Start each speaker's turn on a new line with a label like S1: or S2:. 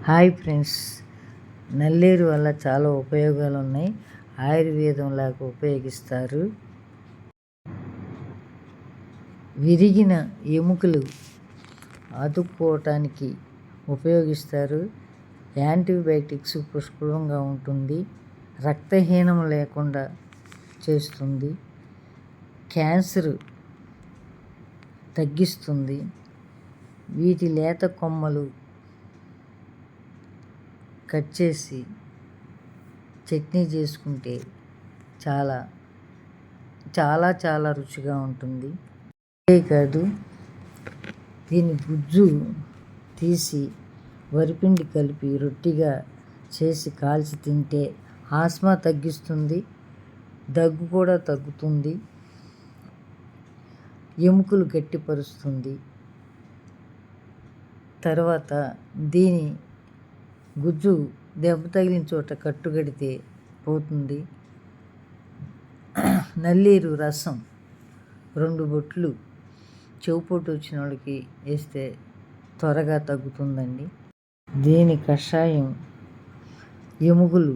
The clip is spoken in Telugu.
S1: హాయ్ ఫ్రెండ్స్, నల్లేరు వల్ల చాలా ఉపయోగాలు ఉన్నాయి. ఆయుర్వేదం లాగా ఉపయోగిస్తారు. విరిగిన ఎముకలు అతుక్కోవటానికి ఉపయోగిస్తారు. యాంటీబయాటిక్స్ పుష్కలంగా ఉంటుంది. రక్తహీనం లేకుండా చేస్తుంది. క్యాన్సర్ తగ్గిస్తుంది. వీటి లేత కొమ్మలు కట్ చేసి చట్నీ చేసుకుంటే చాలా చాలా చాలా రుచిగా ఉంటుంది. అంతేకాదు, దీని గుజ్జు తీసి వరిపిండి కలిపి రొట్టిగా చేసి కాల్చి తింటే ఆస్మా తగ్గిస్తుంది. దగ్గు కూడా తగ్గుతుంది. ఎముకలు గట్టిపరుస్తుంది. తర్వాత దీని గుజ్జు దెబ్బ తగిలిన చోట కట్టుగడితే పోతుంది. నల్లేరు రసం 2 బొట్లు చెవిపోటు వచ్చిన వాళ్ళకి వేస్తే త్వరగా తగ్గుతుందండి. దీని కషాయం ఎముకలు